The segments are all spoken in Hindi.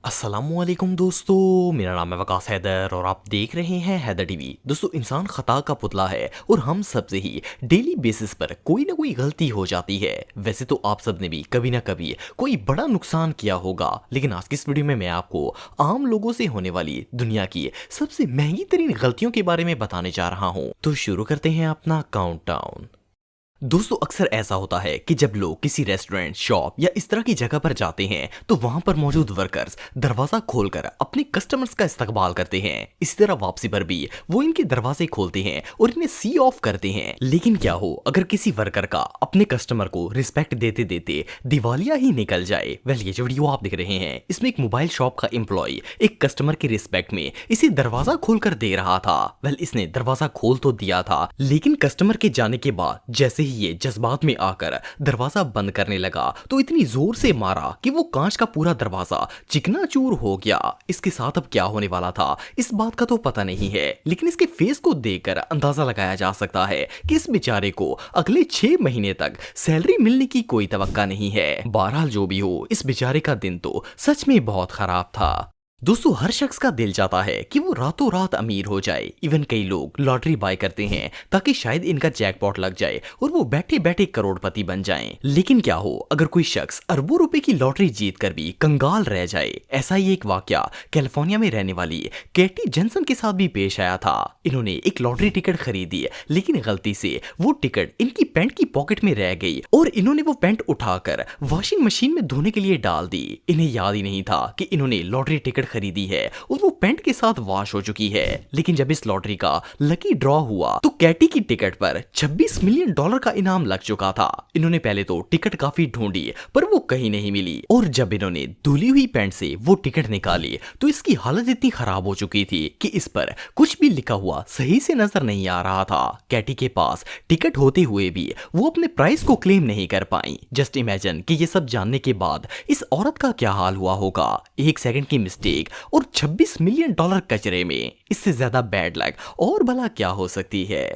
अस्सलामुअलैकुम दोस्तों, मेरा नाम है वकास हैदर और आप देख रहे हैं हैदर टीवी। दोस्तों, इंसान खता का पुतला है और हम सब से ही डेली बेसिस पर कोई ना कोई गलती हो जाती है। वैसे तो आप सब ने भी कभी ना कभी कोई बड़ा नुकसान किया होगा, लेकिन आज की इस वीडियो में मैं आपको आम लोगों से होने वाली दुनिया की सबसे महंगी तरीन गलतियों के बारे में बताने जा रहा हूँ। तो शुरू करते हैं अपना काउंटडाउन। दोस्तों, अक्सर ऐसा होता है कि जब लोग किसी रेस्टोरेंट, शॉप या इस तरह की जगह पर जाते हैं तो वहां पर मौजूद वर्कर्स दरवाजा खोलकर अपने कस्टमर्स का इस्तकबाल करते हैं। इसी तरह वापसी पर भी वो इनके दरवाजे खोलते हैं और इन्हें सी ऑफ करते हैं। लेकिन क्या हो अगर किसी वर्कर का अपने कस्टमर को रिस्पेक्ट देते देते दिवालिया ही निकल जाए। वेल, ये जो वीडियो आप देख रहे हैं इसमें एक मोबाइल शॉप का एम्प्लॉय एक कस्टमर के रिस्पेक्ट में इसे दरवाजा खोलकर दे रहा था। वेल, इसने दरवाजा खोल तो दिया था, लेकिन कस्टमर के जाने के बाद जैसे ये जज्बात में आकर दरवाजा बंद करने लगा तो इतनी जोर से मारा कि वो कांच का पूरा दरवाजा चिकनाचूर हो गया। इसके साथ अब क्या होने वाला था इस बात का तो पता नहीं है, लेकिन इसके फेस को देखकर अंदाजा लगाया जा सकता है कि इस बेचारे को अगले 6 महीने तक सैलरी मिलने की कोई तवक्का नहीं है। बहरहाल जो भी हो, इस बेचारे का दिन तो सच में बहुत खराब था। दोस्तों, हर शख्स का दिल चाहता है कि वो रातों रात अमीर हो जाए। इवन कई लोग लॉटरी बाय करते हैं ताकि शायद इनका जैकपॉट लग जाए और वो बैठे बैठे करोड़पति बन जाएं। लेकिन क्या हो अगर कोई शख्स अरबों रुपए की लॉटरी जीत कर भी कंगाल रह जाए। ऐसा ही एक वाकया कैलिफोर्निया में रहने वाली कैटी जॉनसन के साथ भी पेश आया था। इन्होंने एक लॉटरी टिकट खरीदी, लेकिन गलती से वो टिकट इनकी पैंट की पॉकेट में रह गई और इन्होंने वो पैंट उठाकर वॉशिंग मशीन में धोने के लिए डाल दी। इन्हें याद ही नहीं था कि इन्होंने लॉटरी टिकट खरीदी है और वो पैंट के साथ वॉश हो चुकी है। लेकिन जब इस लॉटरी का लकी ड्रॉ हुआ तो कैटी की टिकट पर $26 मिलियन का इनाम लग चुका था। इन्होंने पहले तो टिकट काफी ढूंढी पर वो कहीं नहीं मिली और जब इन्होंने धुली हुई पैंट से वो टिकट निकाली तो इसकी हालत इतनी खराब हो चुकी थी कि इस पर कुछ भी लिखा हुआ सही से नजर नहीं आ रहा था। कैटी के पास टिकट होते हुए भी वो अपने प्राइस को क्लेम नहीं कर पाई। जस्ट इमेजिन कि ये सब जानने के बाद इस औरत का क्या हाल हुआ होगा। 1 सेकंड की मिस्टेक और $26 मिलियन कचरे में, इससे ज्यादा बैड लक और भला क्या हो सकती है।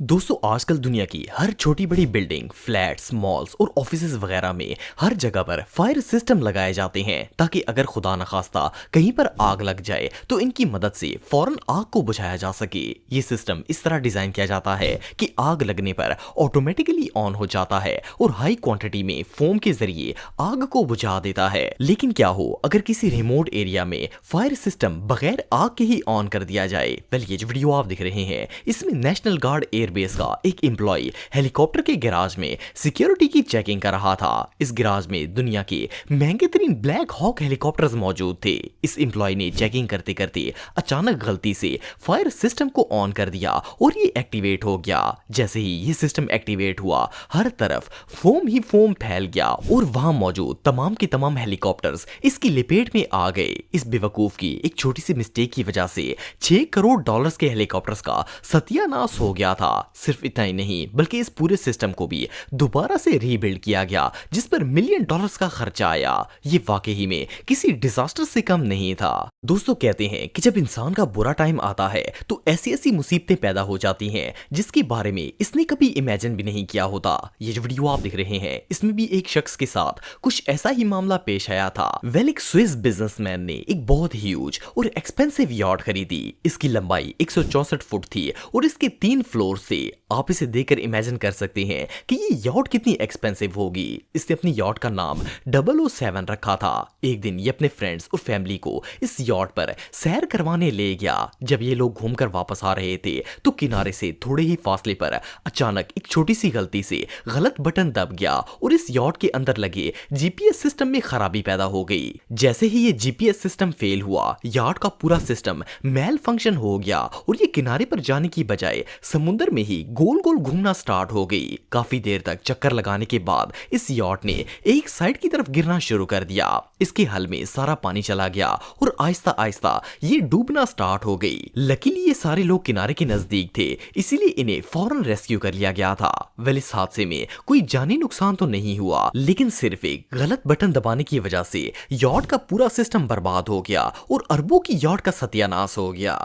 दोस्तों, आजकल दुनिया की हर छोटी बड़ी बिल्डिंग, फ्लैट्स, मॉल्स और ऑफिसेज वगैरह में हर जगह पर फायर सिस्टम लगाए जाते हैं ताकि अगर खुदा न खास्ता कहीं पर आग लग जाए तो इनकी मदद से फौरन आग को बुझाया जा सके। ये सिस्टम इस तरह डिजाइन किया जाता है कि आग लगने पर ऑटोमेटिकली ऑन हो जाता है और हाई क्वांटिटी में फोम के जरिए आग को बुझा देता है। लेकिन क्या हो अगर किसी रिमोट एरिया में फायर सिस्टम बगैर आग के ही ऑन कर दिया जाए। वेल, ये जो वीडियो आप देख रहे हैं इसमें नेशनल गार्ड बेस का एक एम्प्लॉय हेलीकॉप्टर के गैराज में सिक्योरिटी की चेकिंग कर रहा था। इस गैराज में दुनिया के महंगे तरीन ब्लैक हॉक हेलीकॉप्टर्स मौजूद थे। इस एम्प्लॉय ने चेकिंग करते करते अचानक गलती से फायर सिस्टम को ऑन कर दिया और ये एक्टिवेट हो गया। जैसे ही ये सिस्टम एक्टिवेट हुआ हर तरफ फोम ही फोम फैल गया और वहां मौजूद तमाम के तमाम हेलीकॉप्टर्स इसकी लपेट में आ गए। इस बेवकूफ की एक छोटी सी मिस्टेक की वजह से $6 करोड़ के हेलीकॉप्टर्स का सत्यानाश हो गया था। सिर्फ इतना ही नहीं बल्कि इस पूरे सिस्टम को भी दोबारा से रीबिल्ड किया गया जिस पर $1 मिलियन का खर्चा आया। ये वाकई में किसी डिजास्टर से कम नहीं था। दोस्तों, कहते हैं कि जब इंसान का बुरा टाइम आता है तो ऐसी ऐसी मुसीबतें पैदा हो जाती हैं जिसके बारे में इसने कभी इमेजिन भी नहीं किया होता। ये जो वीडियो आप देख रहे हैं इसमें भी एक शख्स के साथ कुछ ऐसा ही मामला पेश आया था। वेल, एक स्विस बिजनेसमैन ने एक बहुत ह्यूज और एक्सपेंसिव यॉट खरीदी। इसकी लंबाई 164 फुट थी और इसके 3 फ्लोर से। आप इसे देखकर इमेजिन कर सकते हैं कि ये यॉट कितनी एक्सपेंसिव होगी। इसने अपनी यॉट का नाम 007 रखा था। एक दिन ये अपने फ्रेंड्स और फैमिली को इस यॉट पर सैर करवाने ले गया। जब ये लोग घूमकर वापस आ रहे थे तो किनारे से थोड़े ही फासले पर अचानक एक छोटी सी गलती से गलत बटन दब गया और इस यॉट के अंदर लगे जीपीएस सिस्टम में खराबी पैदा हो गई। जैसे ही ये जीपीएस सिस्टम फेल हुआ, यॉट का पूरा सिस्टम मेल फंक्शन हो गया और ये किनारे पर जाने की बजाय समुद्र में ही गोल गोल घूमना स्टार्ट हो गई। काफी देर तक चक्कर लगाने के बाद इस यॉट ने एक साइड की तरफ गिरना शुरू कर दिया। इसके हल में सारा पानी चला गया और आहिस्ता आहिस्ता ये डूबना स्टार्ट हो गई। लकीली ये सारे लोग किनारे के नजदीक थे, इसीलिए इन्हें फौरन रेस्क्यू कर लिया गया था। वेल, इस हादसे में कोई जानी नुकसान तो नहीं हुआ, लेकिन सिर्फ एक गलत बटन दबाने की वजह से यॉट का पूरा सिस्टम बर्बाद हो गया और अरबों की यॉट का सत्यानाश हो गया।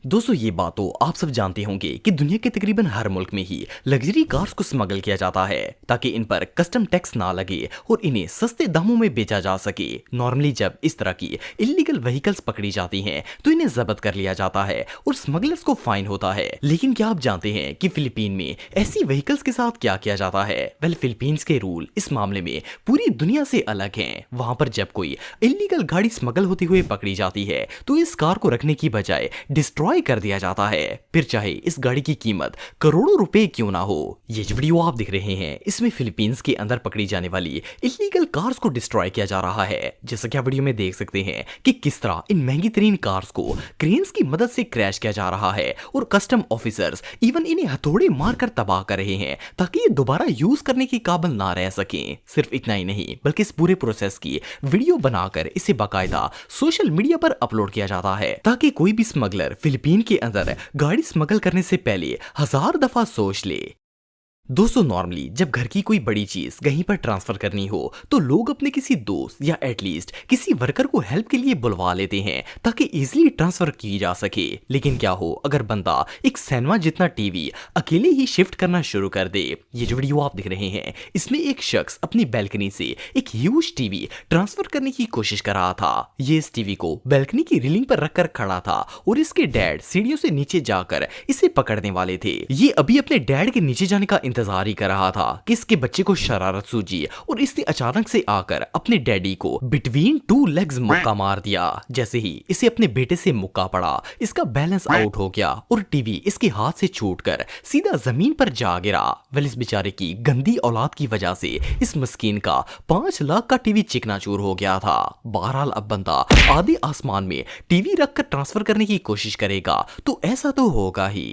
दोस्तों ये बात तो आप सब जानते होंगे कि दुनिया के तकरीबन हर मुल्क में ही लग्जरी कार्स को स्मगल किया जाता है ताकि इन पर कस्टम टैक्स ना लगे और इन्हें सस्ते दामों में बेचा जा सके। नॉर्मली जब इस तरह की इलीगल व्हीकल्स पकड़ी जाती हैं तो इन्हें जब्त कर लिया जाता है और स्मगलर्स को फाइन होता है। लेकिन क्या आप जानते हैं कि फिलीपीन में ऐसी व्हीकल्स के साथ क्या किया जाता है? वेल, फिलीपींस के रूल इस मामले में पूरी दुनिया से अलग हैं। वहां पर जब कोई इलीगल गाड़ी स्मगल होते हुए पकड़ी जाती है तो इस कार को रखने की बजाय डिस्ट्रॉय कर दिया जाता है, फिर चाहे इस गाड़ी की कीमत करोड़ों रुपए क्यों ना हो। ये जो वीडियो आप देख रहे हैं इसमें फिलीपींस के अंदर पकड़ी जाने वाली इलीगल कार्स को डिस्ट्रॉय किया जा रहा है। जैसा कि आप वीडियो में देख सकते हैं कि किस तरह इन महंगी तरीन कार्स को क्रेन्स की मदद से क्रैश किया जा रहा है और कस्टम ऑफिसर्स इवन इन्हें हथौड़े मारकर तबाह कर रहे हैं ताकि ये दोबारा यूज करने के काबिल ना रह सकें। सिर्फ इतना ही नहीं बल्कि इस पूरे प्रोसेस की वीडियो बनाकर इसे बाकायदा सोशल मीडिया पर अपलोड किया जाता है ताकि कोई भी स्मगलर फिलीपीन के अंदर गाड़ी स्मगल करने से पहले 1000 दफा सोच ले। दोस्तों नॉर्मली जब घर की कोई बड़ी चीज कहीं पर ट्रांसफर करनी हो तो लोग अपने किसी दोस्त या एटलीस्ट किसी वर्कर को हेल्प के लिए बुलवा लेते हैं ताकि इजीली ट्रांसफर की जा सके। लेकिन क्या हो अगर बंदा एक सिनेमा जितना टीवी अकेले ही शिफ्ट करना शुरू कर दे। ये जो वीडियो आप देख रहे हैं इसमें एक शख्स अपनी बैल्कनी से एक ह्यूज टीवी ट्रांसफर करने की कोशिश कर रहा था। ये इस टीवी को बैल्कनी की रेलिंग पर रखकर खड़ा था और इसके डैड सीढ़ियों से नीचे जाकर इसे पकड़ने वाले थे। ये अभी अपने डैड के नीचे जाने का इंतजार ही कर रहा था कि इसके बच्चे को शरारत सूझी और इसने अचानक से आकर अपने डैडी को बिटवीन टू लेग्स मुक्का मार दिया। जैसे ही इसे अपने बेटे से मुक्का पड़ा इसका बैलेंस आउट हो गया और टीवी इसके हाथ से छूटकर सीधा जमीन पर जा गिरा। वेल, इस बेचारे की गंदी औलाद की वजह से इस मस्कीन का 5 लाख का टीवी चिकनाचूर हो गया था। बहरहाल अब बंदा आधे आसमान में टीवी रखकर ट्रांसफर करने की कोशिश करेगा तो ऐसा तो होगा ही।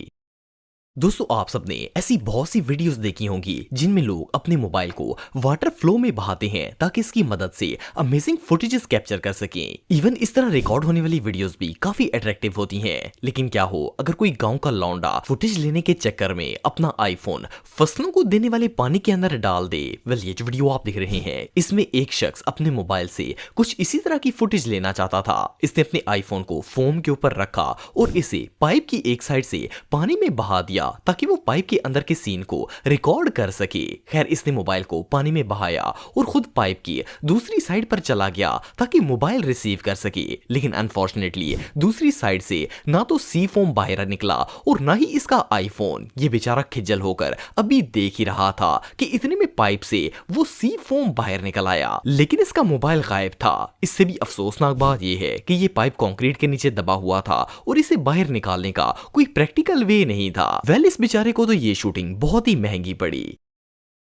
दोस्तों आप सबने ऐसी बहुत सी वीडियोस देखी होंगी जिनमें लोग अपने मोबाइल को वाटर फ्लो में बहाते हैं ताकि इसकी मदद से अमेजिंग फुटेजेस कैप्चर कर सकें। इवन इस तरह रिकॉर्ड होने वाली वीडियोस भी काफी अट्रैक्टिव होती हैं। लेकिन क्या हो अगर कोई गांव का लौंडा फुटेज लेने के चक्कर में अपना आईफोन फसलों को देने वाले पानी के अंदर डाल दे। वेल, ये जो वीडियो आप देख रहे हैं इसमें एक शख्स अपने मोबाइल से कुछ इसी तरह की फुटेज लेना चाहता था। इसने अपने आईफोन को फोम के ऊपर रखा और इसे पाइप की एक साइड से पानी में बहा दिया ताकि वो पाइप के अंदर के सीन को रिकॉर्ड कर सके। खैर, इसने मोबाइल को पानी में बहाया और खुद पाइप की दूसरी साइड पर चला गया ताकि मोबाइल रिसीव कर सके। लेकिन अनफॉर्चुनेटली दूसरी साइड से ना तो सी फोम बाहर निकला और ना ही इसका आईफोन। ये बेचारा खिज्जल होकर अभी देख ही रहा था कि इतने में पाइप से वो सी फोम बाहर निकल आया, लेकिन इसका मोबाइल गायब था। इससे भी अफसोसनाक बात यह है कि ये पाइप कंक्रीट के नीचे दबा हुआ था और इसे बाहर निकालने का कोई प्रैक्टिकल वे नहीं था। वेल, इस बेचारे को तो ये शूटिंग बहुत ही महंगी पड़ी।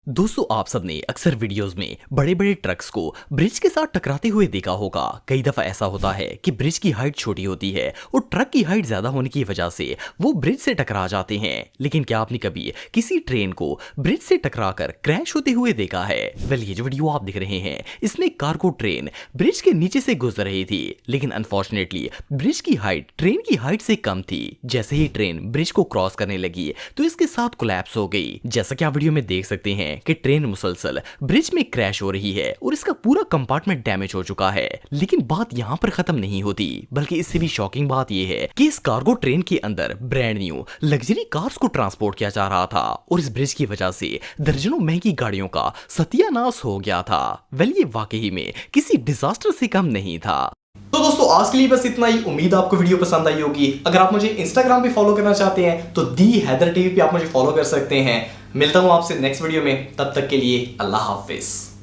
दोस्तों आप सबने अक्सर वीडियोस में बड़े बड़े ट्रक्स को ब्रिज के साथ टकराते हुए देखा होगा। कई दफा ऐसा होता है कि ब्रिज की हाइट छोटी होती है और ट्रक की हाइट ज्यादा होने की वजह से वो ब्रिज से टकरा जाते हैं। लेकिन क्या आपने कभी किसी ट्रेन को ब्रिज से टकराकर क्रैश होते हुए देखा है? वेल, ये जो वीडियो आप देख रहे हैं इसमें कार्गो ट्रेन ब्रिज के नीचे से गुजर रही थी, लेकिन अनफॉर्चुनेटली ब्रिज की हाइट ट्रेन की हाइट से कम थी। जैसे ही ट्रेन ब्रिज को क्रॉस करने लगी तो इसके साथ कोलैप्स हो गई। जैसा कि आप वीडियो में देख सकते हैं कि ट्रेन मुसलसल ब्रिज में क्रैश हो रही है और इसका पूरा कंपार्टमेंट डैमेज हो चुका है। लेकिन बात यहाँ पर खत्म नहीं होती, बल्कि इससे भी शॉकिंग बात यह है कि इस कार्गो ट्रेन के अंदर ब्रांड न्यू लग्जरी कार्स को ट्रांसपोर्ट किया जा रहा था और इस ब्रिज की वजह से दर्जनों महंगी गाड़ियों का सत्यानाश हो गया था। वेल, ये वाकई में किसी डिजास्टर से कम नहीं था। तो दोस्तों आज के लिए बस इतना ही। उम्मीद आपको वीडियो पसंद आई होगी। अगर आप मुझे इंस्टाग्राम पे फॉलो करना चाहते हैं तो दी हैदर टीवी पे आप मुझे फॉलो कर सकते हैं। मिलता हूं आपसे नेक्स्ट वीडियो में, तब तक के लिए अल्लाह हाफिज।